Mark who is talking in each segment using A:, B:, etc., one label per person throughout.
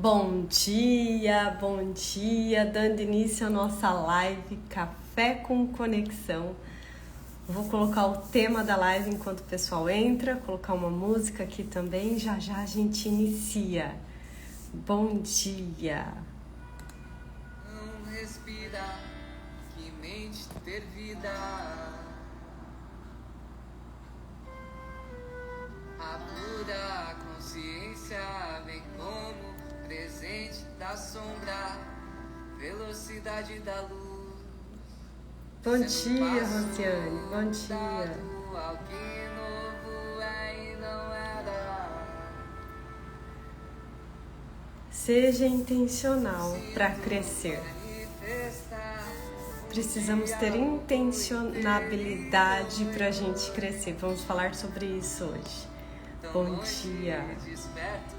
A: Bom dia, dando início à nossa live Café com Conexão. Vou colocar o tema da live enquanto o pessoal entra, colocar uma música aqui também, já a gente inicia. Bom dia.
B: Não respira, que mente ter vida. A pura consciência vem como presente da sombra, velocidade da luz.
A: Bom dia, Rosiane, bom dia.
B: Alguém novo é e não era.
A: Seja intencional para crescer. Precisamos ter intencionalidade para a gente crescer. Vamos falar sobre isso hoje. Bom dia.
B: Desperto,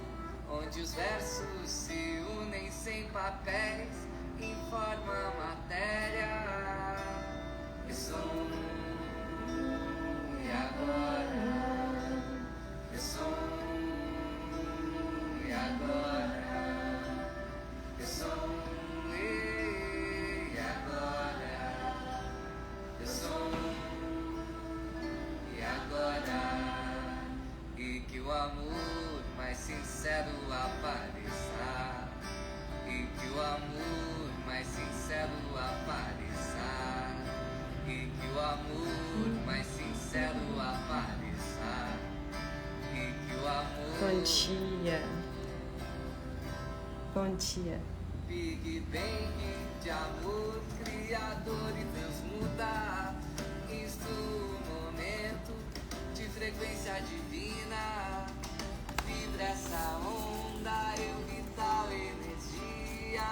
B: onde os versos se unem sem papéis, informa matéria. Que som e agora? Que som e agora? Que som e agora? Que som e agora? E que o amor mais sincero apareça. E que o amor mais sincero apareça. E que o amor mais sincero apareça. E que o amor.
A: Bom dia. Bom dia.
B: Big Bang de amor, criador e transmuda. Isto momento de frequência divina. Vibra essa onda, eu vital energia.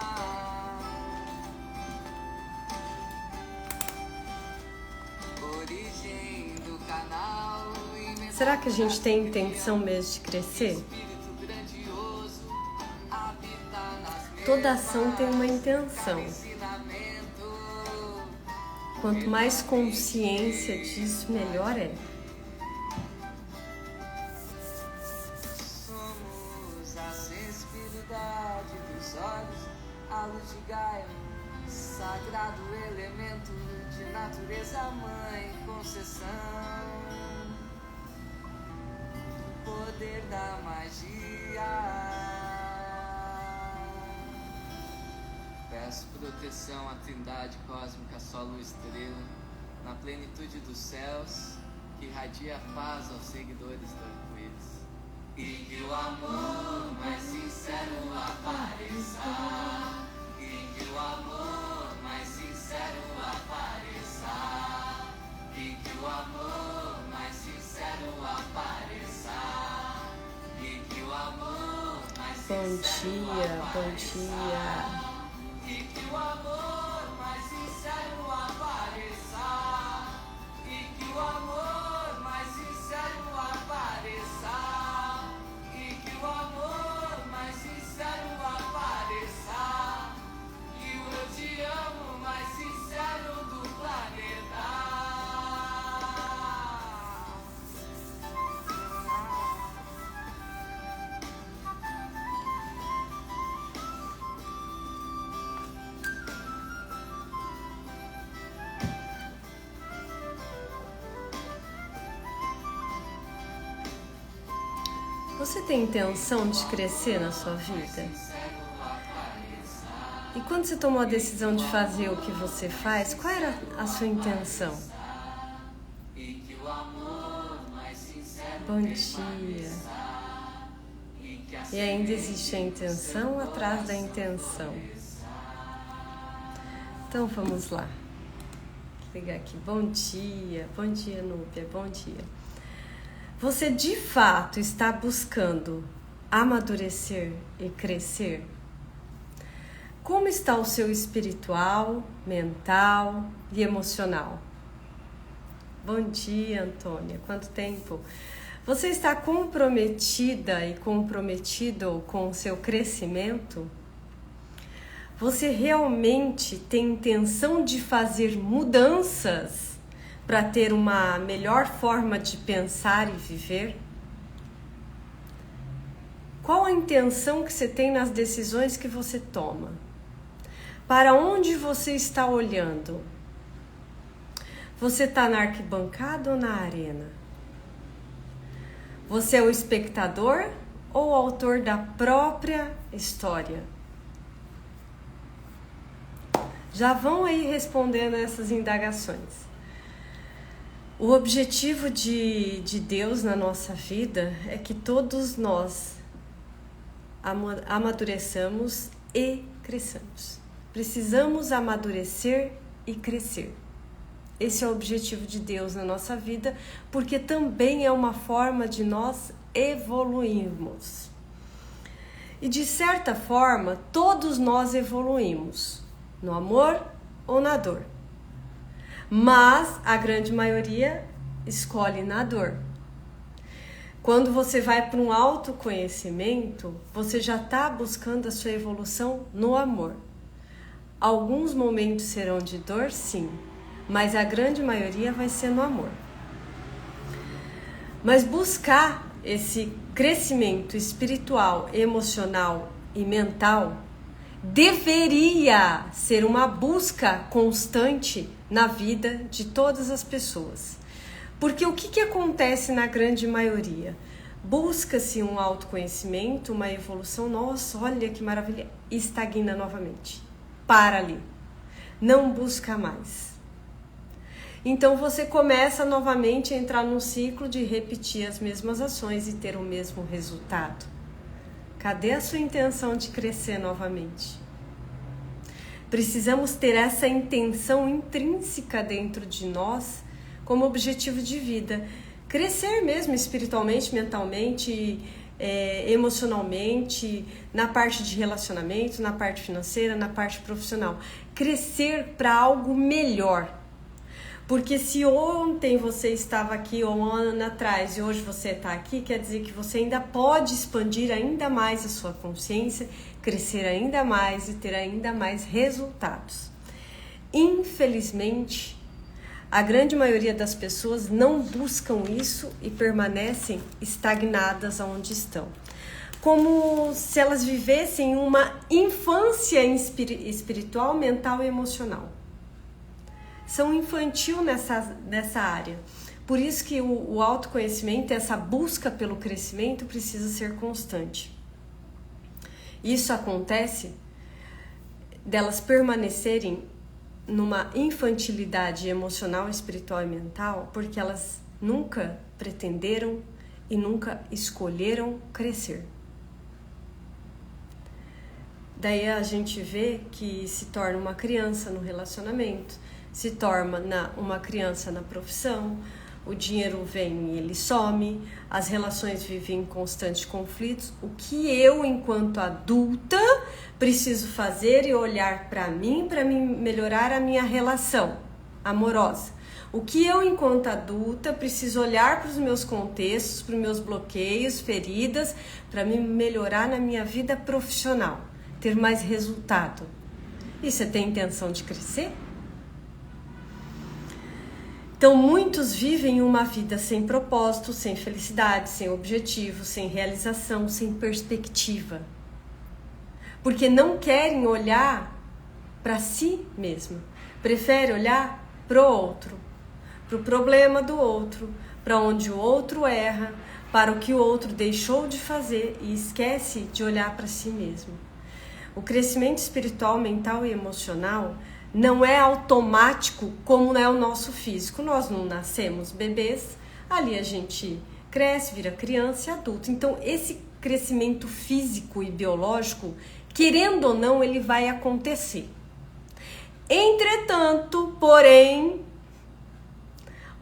B: Origem do canal.
A: Será que a gente tem intenção mesmo de crescer?
B: Espírito grandioso habita nas
A: Toda ação tem uma intenção.
B: ensinamento.
A: Quanto mais consciência disso, melhor é.
B: Somos a sensibilidade dos olhos, a luz de Gaia, sagrado elemento de natureza mãe, concessão, poder da magia. Peço proteção à trindade cósmica, solo estrela, na plenitude dos céus, que irradia paz aos seguidores do arco-íris. E que o amor mais sincero apareça. E que o amor mais sincero apareça. E que o amor mais sincero apareça. E que o amor mais
A: Bom
B: sincero
A: dia, bom
B: apareça.
A: dia.
B: E que o amor mais sincero apareça. E que o amor mais sincero apareça. E que o amor mais sincero apareça. E o eu te amo mais sincero do planeta.
A: Você tem intenção de crescer na sua vida? E quando você tomou a decisão de fazer o que você faz, qual era a sua intenção? Bom dia. E ainda existe a intenção atrás da intenção. Então vamos lá. Vou pegar aqui. Bom dia, Núbia, bom dia. Você de fato está buscando amadurecer e crescer? Como está o seu espiritual, mental e emocional? Bom dia, Antônia. Quanto tempo? Você está comprometida e comprometido com o seu crescimento? Você realmente tem intenção de fazer mudanças para ter uma melhor forma de pensar e viver? Qual a intenção que você tem nas decisões que você toma? Para onde você está olhando? Você está na arquibancada ou na arena? Você é o espectador ou o autor da própria história? Já vão aí respondendo essas indagações. O objetivo de Deus na nossa vida é que todos nós amadureçamos e cresçamos. Precisamos amadurecer e crescer. Esse é o objetivo de Deus na nossa vida, porque também é uma forma de nós evoluirmos. E de certa forma, todos nós evoluímos, no amor ou na dor. Mas a grande maioria escolhe na dor. Quando você vai para um autoconhecimento, você já está buscando a sua evolução no amor. Alguns momentos serão de dor, sim, mas a grande maioria vai ser no amor. Mas buscar esse crescimento espiritual, emocional e mental deveria ser uma busca constante na vida de todas as pessoas. Porque o que acontece na grande maioria? Busca-se um autoconhecimento, uma evolução, nossa, olha que maravilha, e estagna novamente. Para ali. Não busca mais. Então você começa novamente a entrar num ciclo de repetir as mesmas ações e ter o mesmo resultado. Cadê a sua intenção de crescer novamente? Precisamos ter essa intenção intrínseca dentro de nós como objetivo de vida. Crescer mesmo espiritualmente, mentalmente, emocionalmente, na parte de relacionamento, na parte financeira, na parte profissional. Crescer para algo melhor. Porque se ontem você estava aqui ou um ano atrás e hoje você está aqui, quer dizer que você ainda pode expandir ainda mais a sua consciência, crescer ainda mais e ter ainda mais resultados. Infelizmente, a grande maioria das pessoas não buscam isso e permanecem estagnadas onde estão. Como se elas vivessem uma infância espiritual, mental e emocional. São infantil nessa área. Por isso que o autoconhecimento, essa busca pelo crescimento precisa ser constante. Isso acontece delas permanecerem numa infantilidade emocional, espiritual e mental, porque elas nunca pretenderam e nunca escolheram crescer. Daí a gente vê que se torna uma criança no relacionamento, se torna uma criança na profissão, o dinheiro vem e ele some, as relações vivem em constantes conflitos. O que eu, enquanto adulta, preciso fazer e olhar para mim melhorar a minha relação amorosa? O que eu, enquanto adulta, preciso olhar para os meus contextos, para os meus bloqueios, feridas, para me melhorar na minha vida profissional, ter mais resultado? E você tem intenção de crescer? Então, muitos vivem uma vida sem propósito, sem felicidade, sem objetivo, sem realização, sem perspectiva. Porque não querem olhar para si mesmo. Preferem olhar para o outro, para o problema do outro, para onde o outro erra, para o que o outro deixou de fazer e esquece de olhar para si mesmo. O crescimento espiritual, mental e emocional não é automático como é o nosso físico. Nós não nascemos bebês, ali a gente cresce, vira criança e adulto. Então esse crescimento físico e biológico, querendo ou não, ele vai acontecer. Entretanto, porém,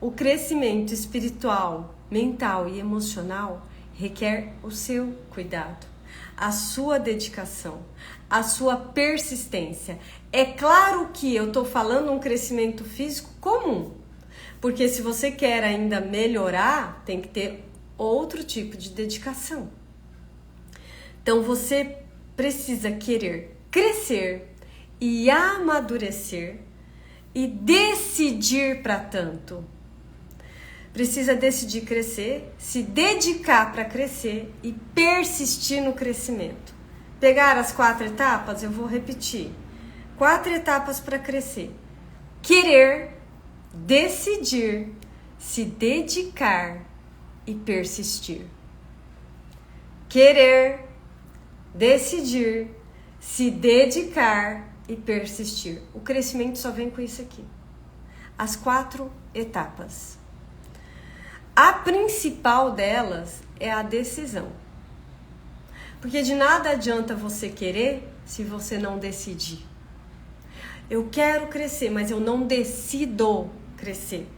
A: o crescimento espiritual, mental e emocional requer o seu cuidado, a sua dedicação, a sua persistência. É claro que eu estou falando um crescimento físico comum, porque se você quer ainda melhorar, tem que ter outro tipo de dedicação. Então você precisa querer crescer e amadurecer e decidir para tanto. precisa decidir crescer, se dedicar para crescer e persistir no crescimento. Pegar as 4 etapas? Eu vou repetir. 4 etapas para crescer. Querer, decidir, se dedicar e persistir. Querer, decidir, se dedicar e persistir. O crescimento só vem com isso aqui. As 4 etapas. A principal delas é a decisão. Porque de nada adianta você querer se você não decidir. Eu quero crescer, mas eu não decido crescer.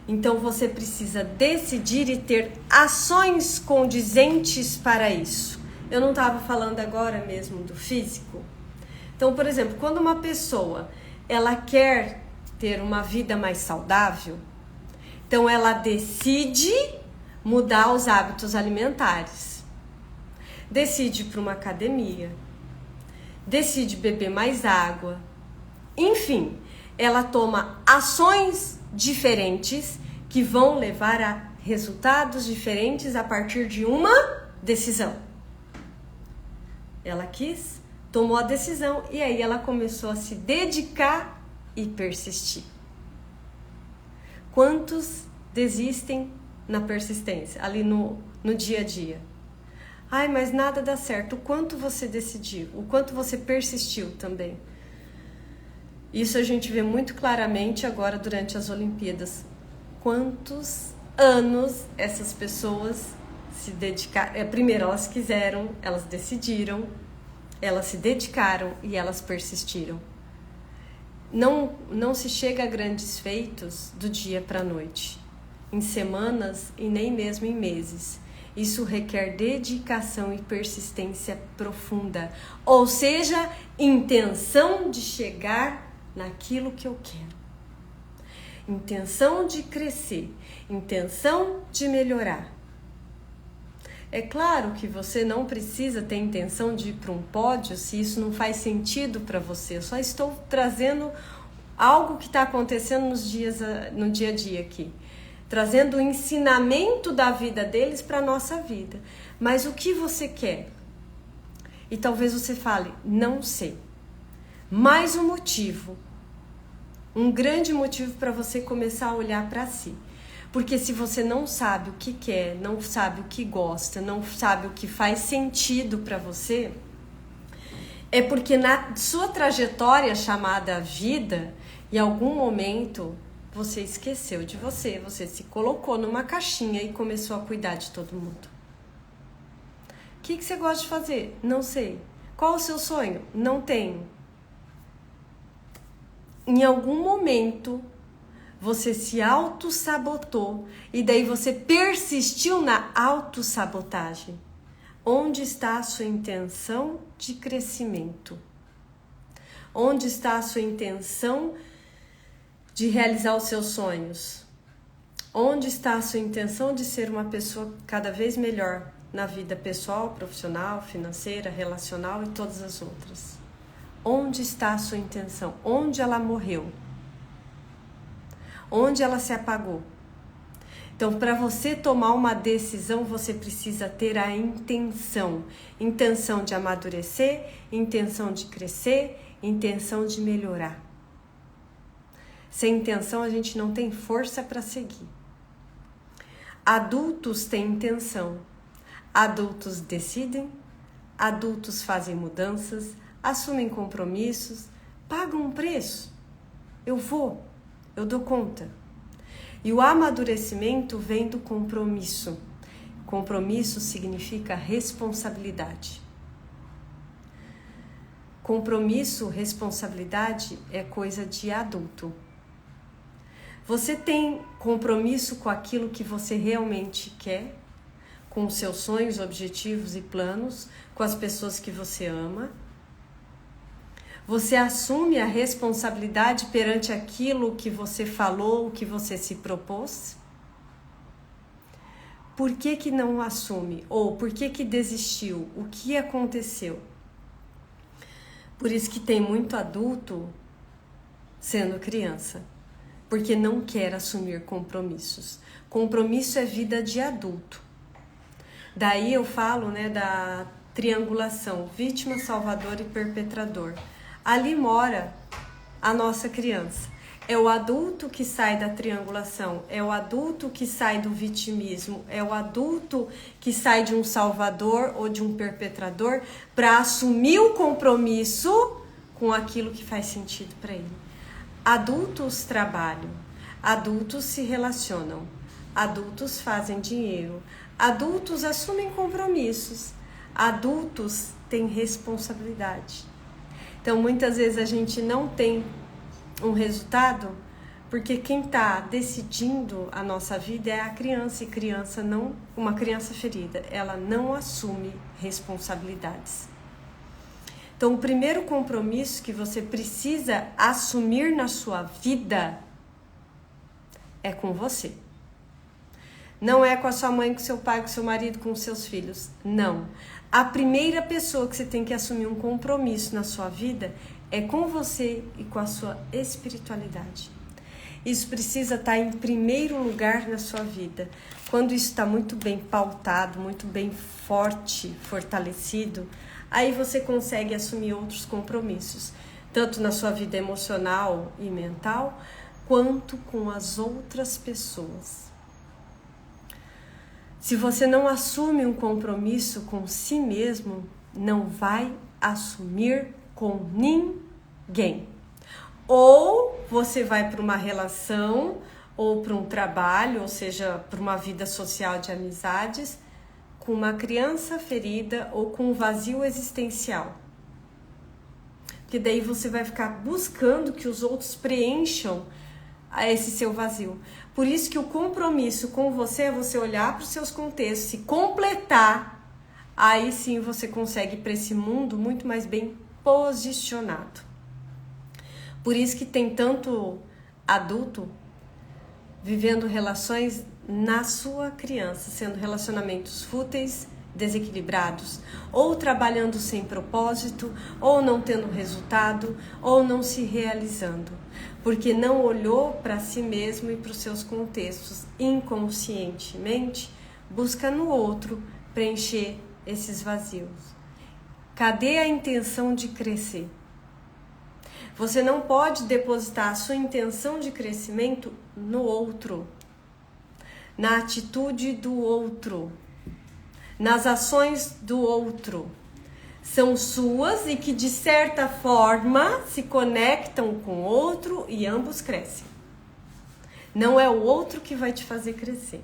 A: Então você precisa decidir e ter ações condizentes para isso. Eu não estava falando agora mesmo do físico? Então, por exemplo, quando uma pessoa ela quer ter uma vida mais saudável, então ela decide mudar os hábitos alimentares. Decide ir para uma academia, decide beber mais água. Enfim, ela toma ações diferentes que vão levar a resultados diferentes a partir de uma decisão. Ela quis, tomou a decisão e aí ela começou a se dedicar e persistir. Quantos desistem na persistência, ali no dia a dia? Ai, mas nada dá certo. O quanto você decidiu, o quanto você persistiu também. Isso a gente vê muito claramente agora durante as Olimpíadas. Quantos anos essas pessoas se dedicaram. Primeiro elas quiseram, elas decidiram, elas se dedicaram e elas persistiram. Não se chega a grandes feitos do dia para a noite, em semanas e nem mesmo em meses. Isso requer dedicação e persistência profunda, ou seja, intenção de chegar naquilo que eu quero, intenção de crescer, intenção de melhorar. É claro que você não precisa ter intenção de ir para um pódio se isso não faz sentido para você. Eu só estou trazendo algo que está acontecendo no dia a dia aqui. Trazendo o ensinamento da vida deles para a nossa vida. Mas o que você quer? E talvez você fale, não sei. Mais um motivo. Um grande motivo para você começar a olhar para si. Porque se você não sabe o que quer, não sabe o que gosta, não sabe o que faz sentido para você, é porque na sua trajetória chamada vida, em algum momento você esqueceu de você, você se colocou numa caixinha e começou a cuidar de todo mundo. O que você gosta de fazer? Não sei. Qual o seu sonho? Não tenho. Em algum momento você se auto-sabotou e daí você persistiu na autossabotagem. Onde está a sua intenção de crescimento? Onde está a sua intenção de realizar os seus sonhos? Onde está a sua intenção de ser uma pessoa cada vez melhor na vida pessoal, profissional, financeira, relacional e todas as outras? Onde está a sua intenção? Onde ela morreu? Onde ela se apagou? Então, para você tomar uma decisão, você precisa ter a intenção. Intenção de amadurecer, intenção de crescer, intenção de melhorar. Sem intenção, a gente não tem força para seguir. Adultos têm intenção. Adultos decidem, adultos fazem mudanças, assumem compromissos, pagam um preço. Eu dou conta. E o amadurecimento vem do compromisso. Compromisso significa responsabilidade. Compromisso, responsabilidade é coisa de adulto. Você tem compromisso com aquilo que você realmente quer, com os seus sonhos, objetivos e planos, com as pessoas que você ama. Você assume a responsabilidade perante aquilo que você falou, o que você se propôs? Por que não assume? Ou por que desistiu? O que aconteceu? Por isso que tem muito adulto sendo criança. porque não quer assumir compromissos. Compromisso é vida de adulto. Daí eu falo, né, da triangulação, vítima, salvador e perpetrador. Ali mora a nossa criança. É o adulto que sai da triangulação, é o adulto que sai do vitimismo, é o adulto que sai de um salvador ou de um perpetrador para assumir o compromisso com aquilo que faz sentido para ele. Adultos trabalham, adultos se relacionam, adultos fazem dinheiro, adultos assumem compromissos, adultos têm responsabilidade. Então, muitas vezes a gente não tem um resultado porque quem está decidindo a nossa vida é a criança, e criança não, uma criança ferida, ela não assume responsabilidades. Então, o primeiro compromisso que você precisa assumir na sua vida é com você. Não é com a sua mãe, com seu pai, com seu marido, com os seus filhos. Não. A primeira pessoa que você tem que assumir um compromisso na sua vida é com você e com a sua espiritualidade. Isso precisa estar em primeiro lugar na sua vida. Quando isso está muito bem pautado, muito bem forte, fortalecido, aí você consegue assumir outros compromissos, tanto na sua vida emocional e mental, quanto com as outras pessoas. Se você não assume um compromisso com si mesmo, não vai assumir com ninguém. Ou você vai para uma relação, ou para um trabalho, ou seja, para uma vida social de amizades, com uma criança ferida ou com um vazio existencial. Porque daí você vai ficar buscando que os outros preencham esse seu vazio. Por isso que o compromisso com você é você olhar para os seus contextos, se completar, aí sim você consegue ir para esse mundo muito mais bem posicionado. Por isso que tem tanto adulto vivendo relações na sua criança, sendo relacionamentos fúteis, desequilibrados, ou trabalhando sem propósito, ou não tendo resultado, ou não se realizando, porque não olhou para si mesmo e para os seus contextos, inconscientemente busca no outro preencher esses vazios. Cadê a intenção de crescer? Você não pode depositar a sua intenção de crescimento no outro, na atitude do outro, nas ações do outro. São suas e que de certa forma se conectam com o outro e ambos crescem. Não é o outro que vai te fazer crescer.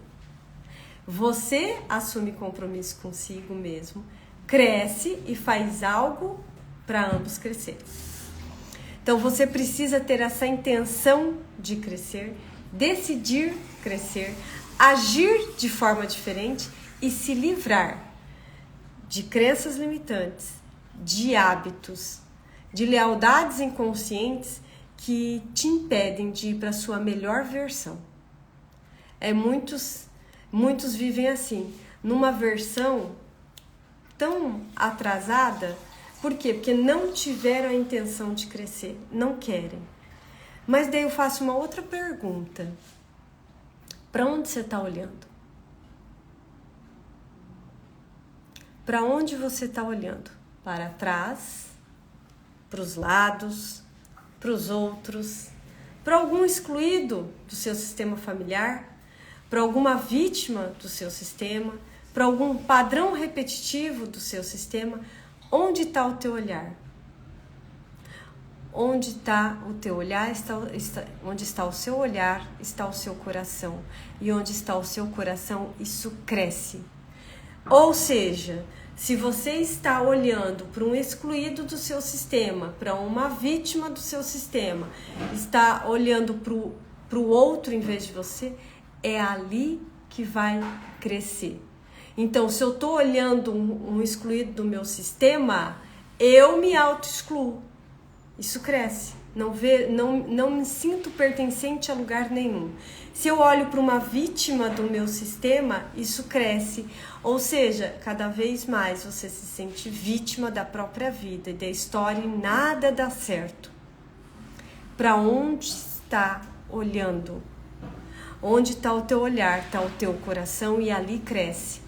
A: Você assume compromisso consigo mesmo, cresce e faz algo para ambos crescerem. Então você precisa ter essa intenção de crescer, decidir crescer, agir de forma diferente e se livrar de crenças limitantes, de hábitos, de lealdades inconscientes que te impedem de ir para a sua melhor versão. Muitos vivem assim, numa versão tão atrasada. Por quê? Porque não tiveram a intenção de crescer, não querem. Mas daí eu faço uma outra pergunta. Para onde você está olhando? Para onde você está olhando? Para trás, para os lados, para os outros, para algum excluído do seu sistema familiar, para alguma vítima do seu sistema, para algum padrão repetitivo do seu sistema. Onde está o teu olhar? Onde está o teu olhar, onde está o seu olhar, está o seu coração. E onde está o seu coração, isso cresce. Ou seja, se você está olhando para um excluído do seu sistema, para uma vítima do seu sistema, está olhando para o outro em vez de você, é ali que vai crescer. Então, se eu estou olhando um excluído do meu sistema, eu me auto-excluo. Isso cresce. Não me sinto pertencente a lugar nenhum. Se eu olho para uma vítima do meu sistema, isso cresce. Ou seja, cada vez mais você se sente vítima da própria vida e da história e nada dá certo. Para onde está olhando. Onde está o teu olhar, está o teu coração e ali cresce.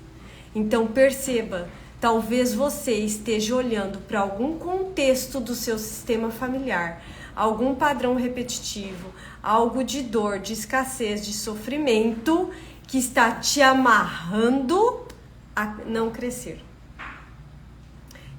A: Então perceba, talvez você esteja olhando para algum contexto do seu sistema familiar, algum padrão repetitivo, algo de dor, de escassez, de sofrimento que está te amarrando a não crescer.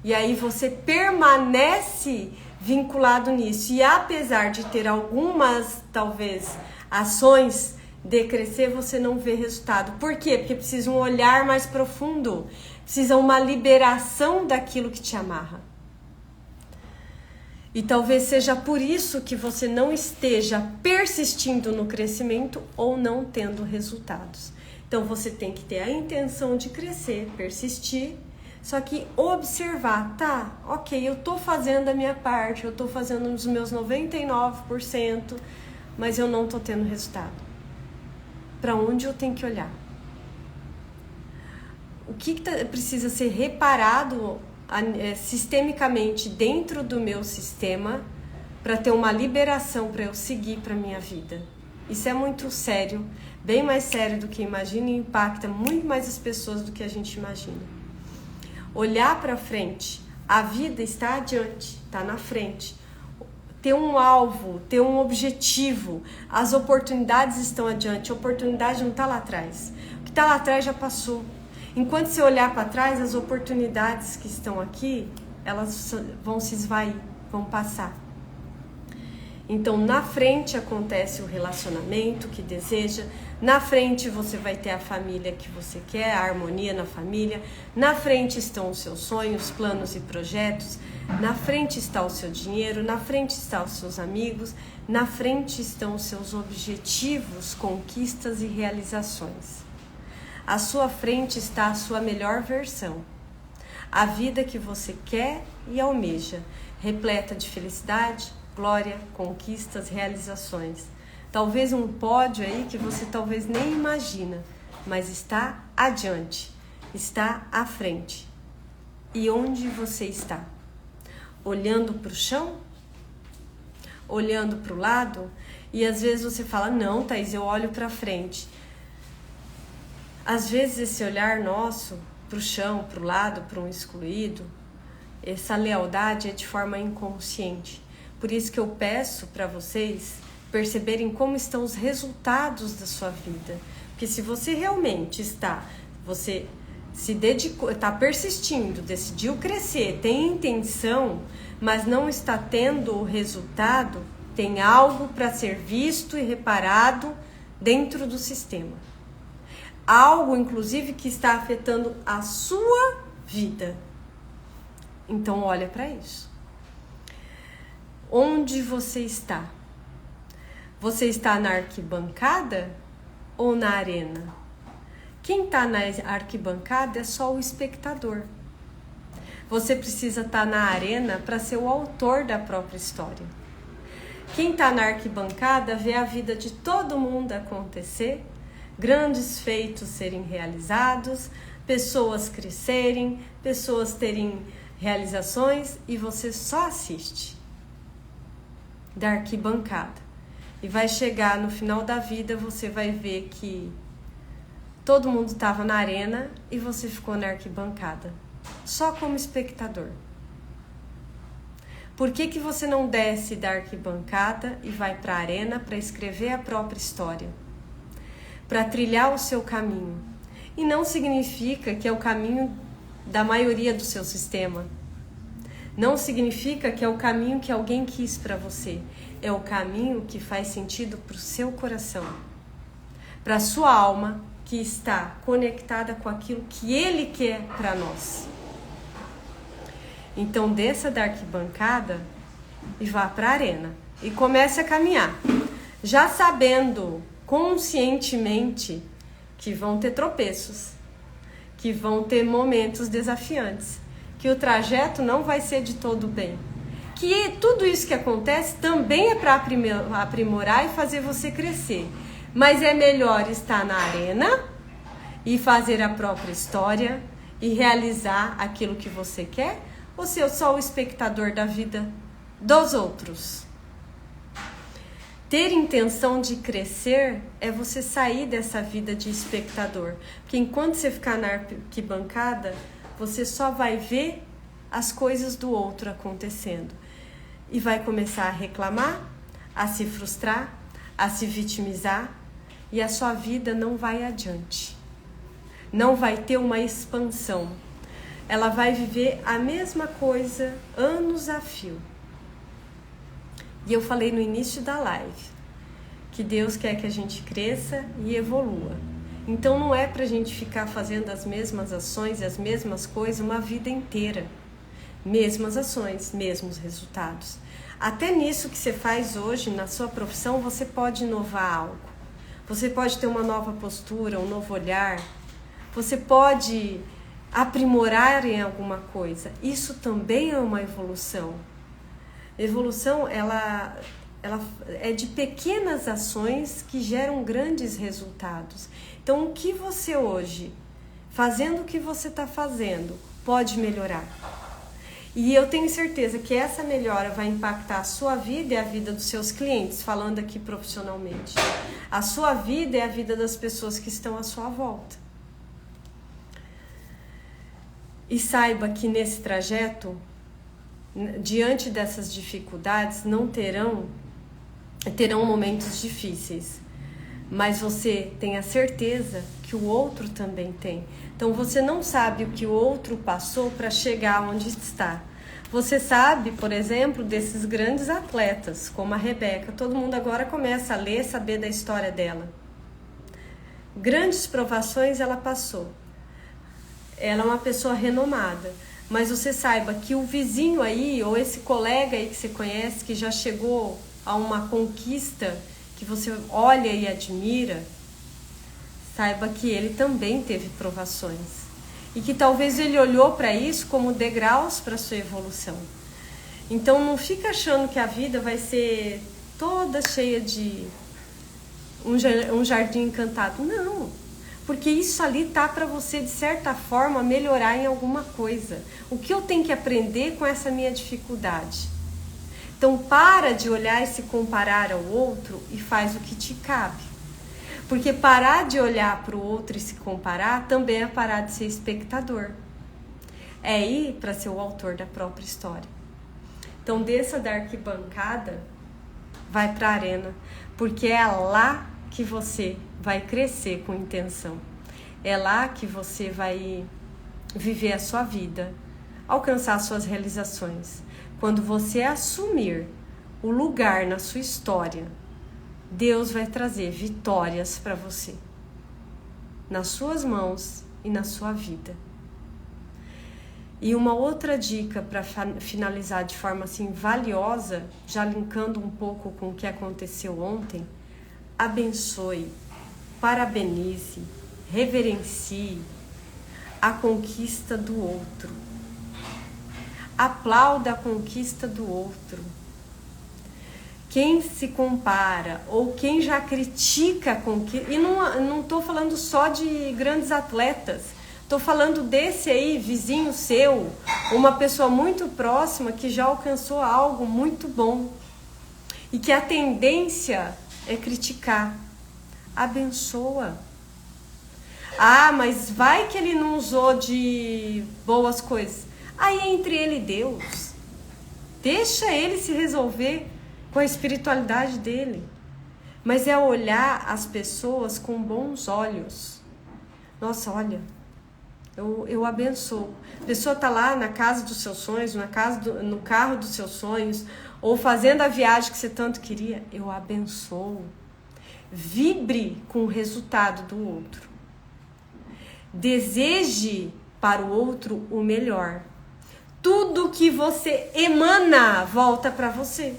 A: E aí você permanece vinculado nisso. E apesar de ter algumas, talvez, ações de crescer, você não vê resultado. Por quê? Porque precisa um olhar mais profundo. Precisa uma liberação daquilo que te amarra. E talvez seja por isso que você não esteja persistindo no crescimento ou não tendo resultados. Então você tem que ter a intenção de crescer, persistir, só que observar, tá, ok, eu tô fazendo a minha parte, eu tô fazendo os meus 99%, mas eu não tô tendo resultado. Para onde eu tenho que olhar? O que precisa ser reparado sistemicamente dentro do meu sistema para ter uma liberação para eu seguir para minha vida? Isso é muito sério, bem mais sério do que imagina e impacta muito mais as pessoas do que a gente imagina. Olhar para frente, a vida está adiante, está na frente. Ter um alvo, ter um objetivo, as oportunidades estão adiante, a oportunidade não está lá atrás. O que está lá atrás já passou. Enquanto você olhar para trás, as oportunidades que estão aqui, elas vão se esvair, vão passar. Então, na frente acontece o relacionamento que deseja, na frente você vai ter a família que você quer, a harmonia na família, na frente estão os seus sonhos, planos e projetos, na frente está o seu dinheiro, na frente estão os seus amigos, na frente estão os seus objetivos, conquistas e realizações. À sua frente está a sua melhor versão, a vida que você quer e almeja, repleta de felicidade, glória, conquistas, realizações. Talvez um pódio aí que você talvez nem imagina, mas está adiante, está à frente. E onde você está? Olhando para o chão? Olhando para o lado? E às vezes você fala, não, Thaís, eu olho para frente. Às vezes esse olhar nosso para o chão, para o lado, para um excluído, essa lealdade é de forma inconsciente. Por isso que eu peço para vocês perceberem como estão os resultados da sua vida. Porque se você realmente você se dedicou, está persistindo, decidiu crescer, tem intenção, mas não está tendo o resultado, tem algo para ser visto e reparado dentro do sistema. Algo, inclusive, que está afetando a sua vida. Então, olha para isso. Onde você está? Você está na arquibancada ou na arena? Quem está na arquibancada é só o espectador. Você precisa estar na arena para ser o autor da própria história. Quem está na arquibancada vê a vida de todo mundo acontecer, grandes feitos serem realizados, pessoas crescerem, pessoas terem realizações e você só assiste da arquibancada. E vai chegar no final da vida, você vai ver que todo mundo estava na arena e você ficou na arquibancada, só como espectador. Por que você não desce da arquibancada e vai para a arena para escrever a própria história? Para trilhar o seu caminho. E não significa que é o caminho da maioria do seu sistema. Não significa que é o caminho que alguém quis para você. É o caminho que faz sentido para o seu coração. Para a sua alma, que está conectada com aquilo que Ele quer para nós. Então desça da arquibancada e vá para a arena. E comece a caminhar. Já sabendo conscientemente que vão ter tropeços, que vão ter momentos desafiantes, que o trajeto não vai ser de todo bem, que tudo isso que acontece também é para aprimorar e fazer você crescer, mas é melhor estar na arena e fazer a própria história e realizar aquilo que você quer, ou ser só o espectador da vida dos outros? Ter intenção de crescer é você sair dessa vida de espectador. Porque enquanto você ficar na arquibancada, você só vai ver as coisas do outro acontecendo. E vai começar a reclamar, a se frustrar, a se vitimizar, e a sua vida não vai adiante. Não vai ter uma expansão. Ela vai viver a mesma coisa anos a fio. E eu falei no início da live que Deus quer que a gente cresça e evolua. Então não é pra gente ficar fazendo as mesmas ações e as mesmas coisas uma vida inteira. Mesmas ações, mesmos resultados. Até nisso que você faz hoje, na sua profissão, você pode inovar algo. Você pode ter uma nova postura, um novo olhar. Você pode aprimorar em alguma coisa. Isso também é uma evolução. Evolução, ela é de pequenas ações que geram grandes resultados. Então, o que você hoje, fazendo o que você está fazendo, pode melhorar? E eu tenho certeza que essa melhora vai impactar a sua vida e a vida dos seus clientes, falando aqui profissionalmente. A sua vida e a vida das pessoas que estão à sua volta. E saiba que nesse trajeto, diante dessas dificuldades, terão momentos difíceis. Mas você tem a certeza que o outro também tem. Então você não sabe o que o outro passou para chegar onde está. Você sabe, por exemplo, desses grandes atletas, como a Rebeca. Todo mundo agora começa a ler, saber da história dela. Grandes provações ela passou. Ela é uma pessoa renomada. Mas você saiba que o vizinho aí, ou esse colega aí que você conhece, que já chegou a uma conquista que você olha e admira, saiba que ele também teve provações. E que talvez ele olhou para isso como degraus para sua evolução. Então não fica achando que a vida vai ser toda cheia de um jardim encantado. Não, porque isso ali tá para você, de certa forma, melhorar em alguma coisa. O que eu tenho que aprender com essa minha dificuldade? Então para de olhar e se comparar ao outro e faz o que te cabe. Porque parar de olhar para o outro e se comparar também é parar de ser espectador. É ir para ser o autor da própria história. Então desça da arquibancada, vai para a arena, porque é lá que você vai crescer com intenção. É lá que você vai viver a sua vida, alcançar suas realizações. Quando você assumir o lugar na sua história, Deus vai trazer vitórias para você, nas suas mãos e na sua vida. E uma outra dica para finalizar de forma assim valiosa, já linkando um pouco com o que aconteceu ontem: abençoe, parabenize, reverencie a conquista do outro. Aplauda a conquista do outro. Quem se compara ou quem já critica a conquista, e não estou falando só de grandes atletas, estou falando desse aí, vizinho seu, uma pessoa muito próxima que já alcançou algo muito bom e que a tendência é criticar. Abençoa. Ah, mas vai que ele não usou de boas coisas. Aí é entre ele e Deus. Deixa ele se resolver com a espiritualidade dele. Mas é olhar as pessoas com bons olhos. Nossa, olha, eu abençoo. A pessoa está lá na casa dos seus sonhos, no carro dos seus sonhos, ou fazendo a viagem que você tanto queria. Eu abençoo. Vibre com o resultado do outro. Deseje para o outro o melhor. Tudo que você emana volta para você.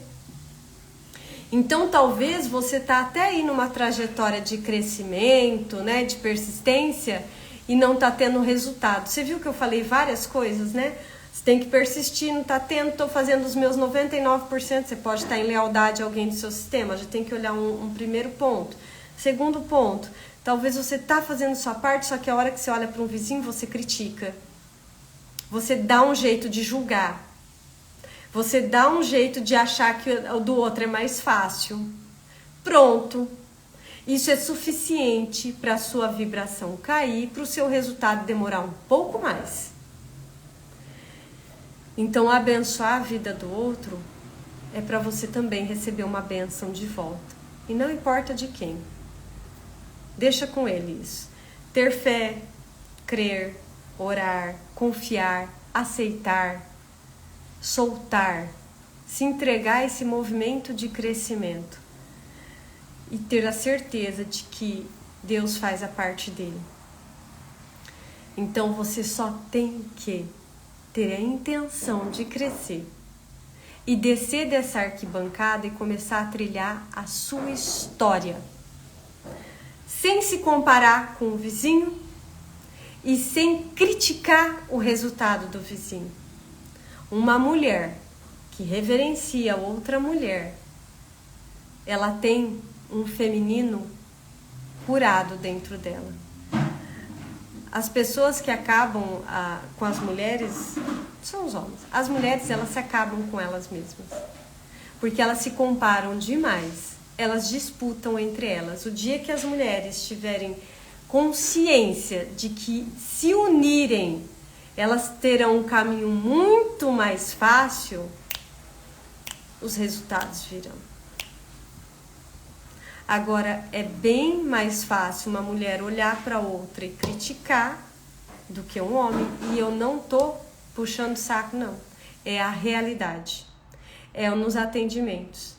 A: Então talvez você está até aí numa trajetória de crescimento, né, de persistência, e não está tendo resultado. Você viu que eu falei várias coisas, né? Você tem que persistir, não está tendo, estou fazendo os meus 99%, você pode estar em lealdade a alguém do seu sistema, já tem que olhar um primeiro ponto. Segundo ponto, talvez você está fazendo sua parte, só que a hora que você olha para um vizinho, você critica. Você dá um jeito de julgar. Você dá um jeito de achar que o do outro é mais fácil. Pronto. Isso é suficiente para a sua vibração cair, para o seu resultado demorar um pouco mais. Então, abençoar a vida do outro é para você também receber uma bênção de volta. E não importa de quem. Deixa com ele isso. Ter fé, crer, orar, confiar, aceitar, soltar, se entregar a esse movimento de crescimento e ter a certeza de que Deus faz a parte dele. Então você só tem que ter a intenção de crescer e descer dessa arquibancada e começar a trilhar a sua história, sem se comparar com o vizinho e sem criticar o resultado do vizinho. Uma mulher que reverencia outra mulher, ela tem um feminino curado dentro dela. As pessoas que acabam com as mulheres são os homens. As mulheres, elas se acabam com elas mesmas, porque elas se comparam demais, elas disputam entre elas. O dia que as mulheres tiverem consciência de que se unirem, elas terão um caminho muito mais fácil, os resultados virão. Agora, é bem mais fácil uma mulher olhar para outra e criticar do que um homem. E eu não tô puxando saco, não. É a realidade. É nos atendimentos.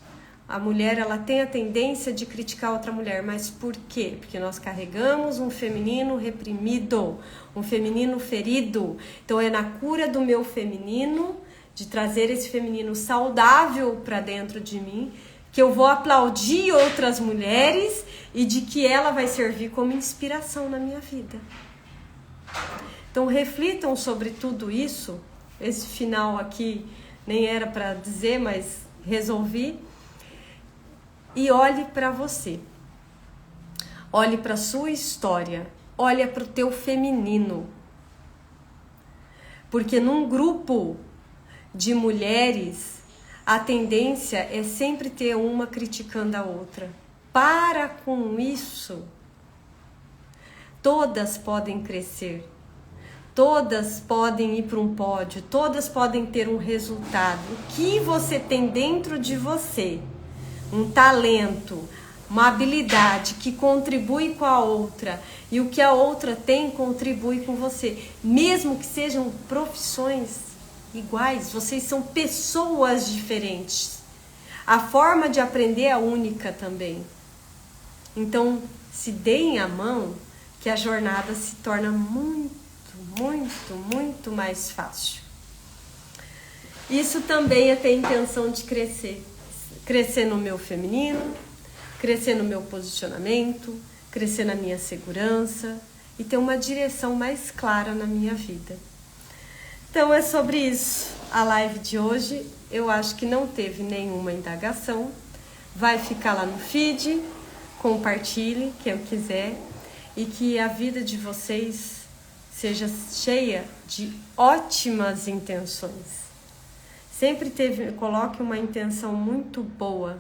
A: A mulher, ela tem a tendência de criticar outra mulher. Mas por quê? Porque nós carregamos um feminino reprimido, um feminino ferido. Então, é na cura do meu feminino, de trazer esse feminino saudável para dentro de mim, que eu vou aplaudir outras mulheres e de que ela vai servir como inspiração na minha vida. Então reflitam sobre tudo isso. Esse final aqui nem era para dizer, mas resolvi. E olhe para você. Olhe para a sua história. Olhe para o teu feminino. Porque num grupo de mulheres, a tendência é sempre ter uma criticando a outra. Para com isso. Todas podem crescer. Todas podem ir para um pódio. Todas podem ter um resultado. O que você tem dentro de você? Um talento, uma habilidade que contribui com a outra. E o que a outra tem contribui com você. Mesmo que sejam profissões iguais, vocês são pessoas diferentes. A forma de aprender é única também. Então, se deem a mão, que a jornada se torna muito, muito, muito mais fácil. Isso também é ter intenção de crescer. Crescer no meu feminino, crescer no meu posicionamento, crescer na minha segurança e ter uma direção mais clara na minha vida. Então é sobre isso a live de hoje. Eu acho que não teve nenhuma indagação. Vai ficar lá no feed, compartilhe quem quiser e que a vida de vocês seja cheia de ótimas intenções. Sempre coloque uma intenção muito boa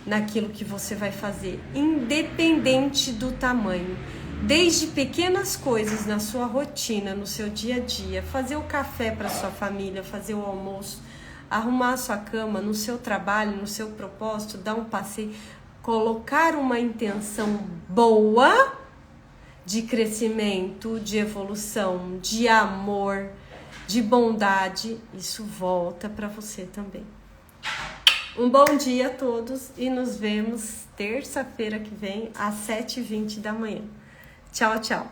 A: naquilo que você vai fazer, independente do tamanho. Desde pequenas coisas na sua rotina, no seu dia a dia, fazer o café para sua família, fazer o almoço, arrumar a sua cama, no seu trabalho, no seu propósito, dar um passeio, colocar uma intenção boa de crescimento, de evolução, de amor, de bondade, isso volta para você também. Um bom dia a todos e nos vemos terça-feira que vem às 7h20 da manhã. Tchau, tchau.